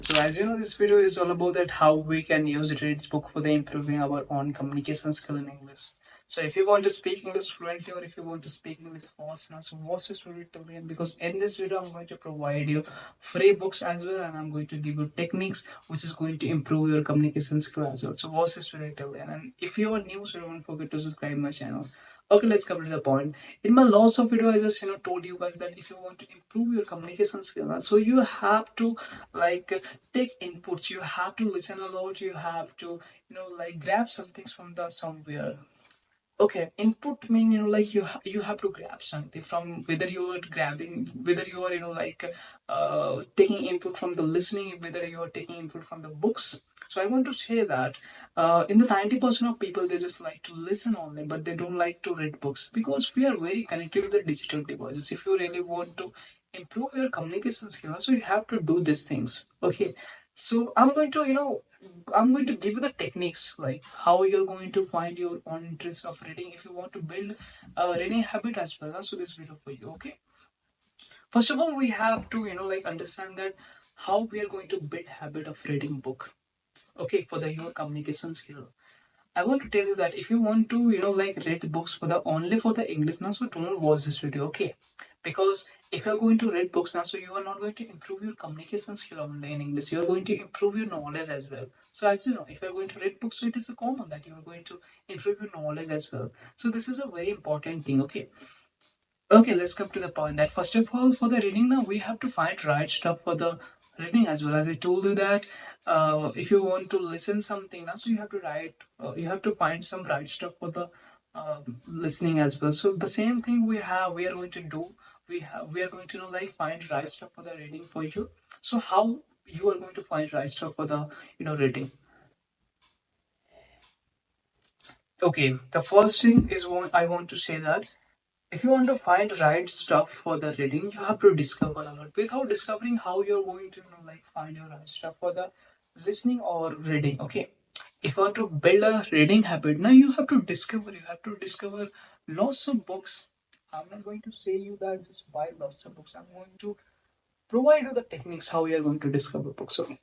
So as you know, this video is all about that how we can use Reddit's book for the improving our own communication skill in English. So if you want to speak English fluently or if you want to speak English fast now, so watch this video till the end, because in this video I'm going to provide you free books as well, and I'm going to give you techniques which is going to improve your communication skill as well. So watch this video till the end, and if you are new, so don't forget to subscribe my channel. Okay, let's come to the point. In my last of video, I just told you guys that if you want to improve your communication skill, so you have to like take inputs. You have to listen a lot. You have to like grab some things from the somewhere. Okay, input mean like you have to grab something from, whether you are grabbing, whether you are like taking input from the listening, whether you are taking input from the books. So I want to say that in the 90% of people, they just like to listen only, but they don't like to read books, because we are very connected with the digital devices. If you really want to improve your communication skills, so you have to do these things. Okay, so I'm going to give you the techniques, like how you're going to find your own interest of reading if you want to build a reading habit as well. So this video for you. Okay, first of all, we have to like understand that how we are going to build habit of reading book. Okay, for the your communication skill, I want to tell you that if you want to, like read books for the only for the English now, so don't watch this video, okay? Because if you're going to read books now, so you are not going to improve your communication skill only in English. You are going to improve your knowledge as well. So as you know, if you're going to read books, so it is a common that you are going to improve your knowledge as well. So this is a very important thing, okay? Okay, let's come to the point that first of all, for the reading now, we have to find right stuff for the reading as well. As I told you that if you want to listen something now, so you have to write, you have to find some right stuff for the listening as well. So the same thing we are going to do. We are going to like find right stuff for the reading for you. So how you are going to find right stuff for the reading? Okay, the first thing is I want to say that if you want to find right stuff for the reading, you have to discover a lot. Without discovering how you're going to like find your right stuff for the listening or reading. Okay. If you want to build a reading habit, now you have to discover. You have to discover lots of books. I'm not going to say you that just buy lots of books. I'm going to provide you the techniques how you are going to discover books. Okay.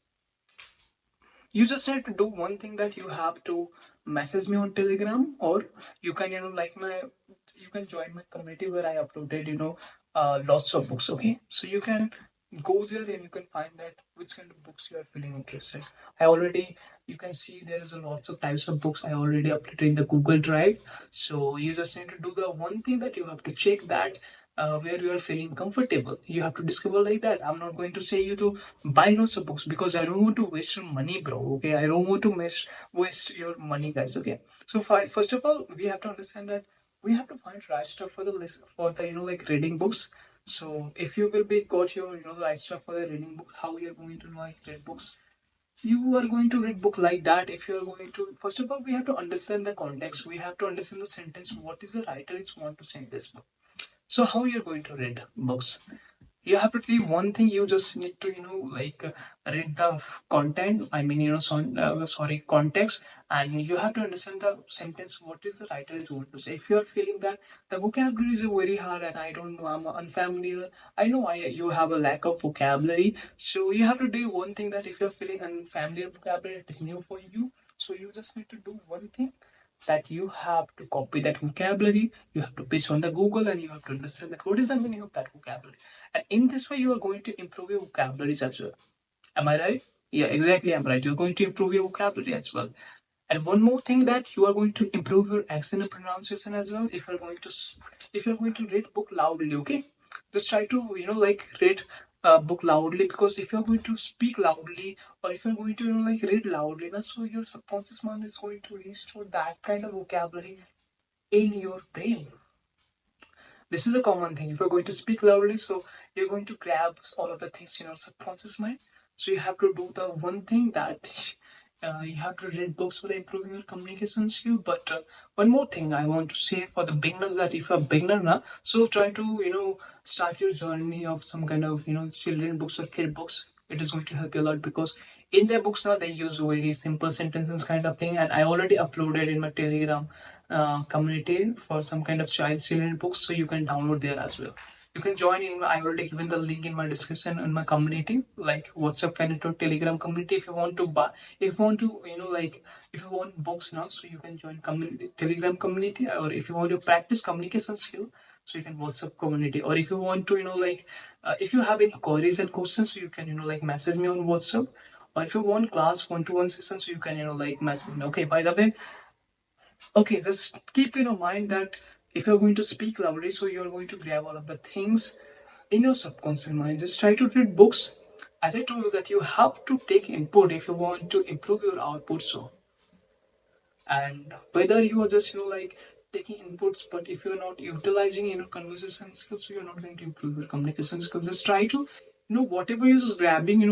You just need to do one thing, that you have to message me on Telegram, or you can like my, you can join my community where I uploaded lots of books. Okay, so you can go there and you can find that which kind of books you are feeling interested. I already, you can see there is a lots of types of books I already uploaded in the Google Drive. So you just need to do the one thing, that you have to check that where you are feeling comfortable. You have to discover like that. I'm not going to say you to buy lots of books, because I don't want to waste your money, bro. Okay, I don't want to waste your money, guys. Okay, so first of all, we have to understand that we have to find right stuff for the list for the like reading books. So if you will be got your right stuff for the reading book, how you're going to like read books, you are going to read book like that. If you are going to, first of all, we have to understand the context. We have to understand the sentence, what is the writer is want to say in this book. So how you're going to read books? You have to do one thing. You just need to like read the content. I mean sorry, context, and you have to understand the sentence. What is the writer is want to say? If you are feeling that the vocabulary is very hard and I don't know, I'm unfamiliar. I know you have a lack of vocabulary. So you have to do one thing, that if you're feeling unfamiliar vocabulary, it is new for you. So you just need to do one thing, that you have to copy that vocabulary, you have to paste on the Google, and you have to understand that what is the meaning of that vocabulary. And in this way, you are going to improve your vocabulary as well. Am I right? Yeah, exactly. I'm right. You're going to improve your vocabulary as well. And one more thing, that you are going to improve your accent and pronunciation as well. If you're going to read book loudly, okay, just try to like read a book loudly, because if you're going to speak loudly, or if you're going to like read loudly, now so your subconscious mind is going to restore that kind of vocabulary in your brain. This is a common thing. If you're going to speak loudly, so you're going to grab all of the things in your subconscious mind. So you have to do the one thing, that you have to read books for improving your communication skill. But one more thing I want to say for the beginners, that if you're a beginner now, so try to start your journey of some kind of children books or kid books. It is going to help you a lot, because in their books now they use very simple sentences kind of thing, and I already uploaded in my Telegram community for some kind of children books, so you can download there as well. You can join in. I already given the link in my description in my community, like WhatsApp community or Telegram community. If you want to buy, if you want to, if you want books now, so you can join community, Telegram community, or if you want to practice communication skill, so you can WhatsApp community, or if you want to, if you have any queries and questions, so you can, message me on WhatsApp, or if you want class one-to-one sessions, so you can, message me. Okay. By the way, okay, just keep in your mind that if you're going to speak loudly, so you're going to grab all of the things in your subconscious mind. Just try to read books. As I told you that you have to take input if you want to improve your output. So, and whether you are just taking inputs, but if you're not utilizing conversation skills, so you're not going to improve your communication skills. Just try to whatever you're just grabbing, in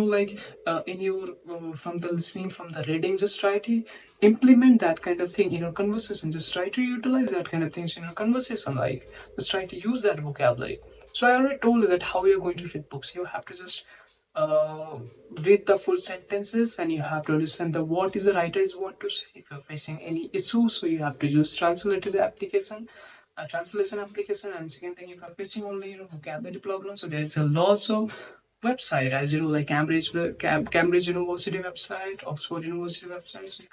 your from the listening, from the reading, just try to implement that kind of thing in your conversation. Just try to utilize that kind of things in your conversation, like just try to use that vocabulary. So I already told you that how you're going to read books. You have to just uh, read the full sentences, and you have to understand the what is the writer is want to say. If you're facing any issue, so you have to use translated application, translation application. And second thing, if you're facing only vocabulary problem, so there is a lots of website, as like Cambridge University website, Oxford University website. So you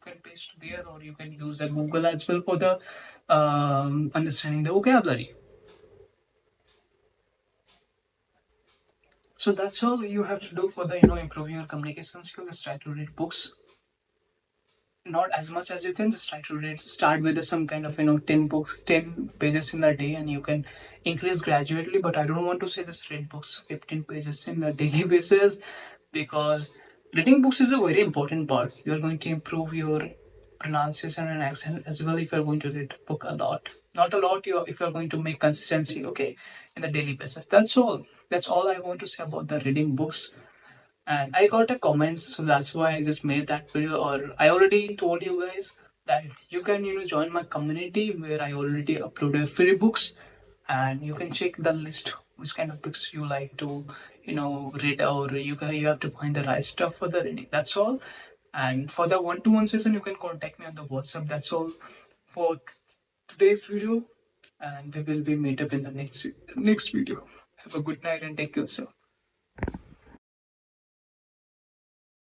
can paste there, or you can use the Google as well for the understanding the vocabulary. So that's all you have to do for the improving your communication skills. Just try to read books, not as much as you can. Just try to read. Start with some kind of 10 books, 10 pages in a day, and you can increase gradually. But I don't want to say just read books 15 pages in a daily basis, because reading books is a very important part. You are going to improve your pronunciation and accent as well if you're going to read book a lot. Not a lot. If you're going to make consistency, okay, in the daily basis. That's all. That's all I want to say about the reading books. And I got a comments, so that's why I just made that video. Or I already told you guys that you can join my community where I already uploaded free books, and you can check the list which kind of books you like to read, or you have to find the right stuff for the reading. That's all. And for the one-to-one session, you can contact me on the WhatsApp. That's all for today's video, and we will be meet up in the next video. Have a good night and take care, sir.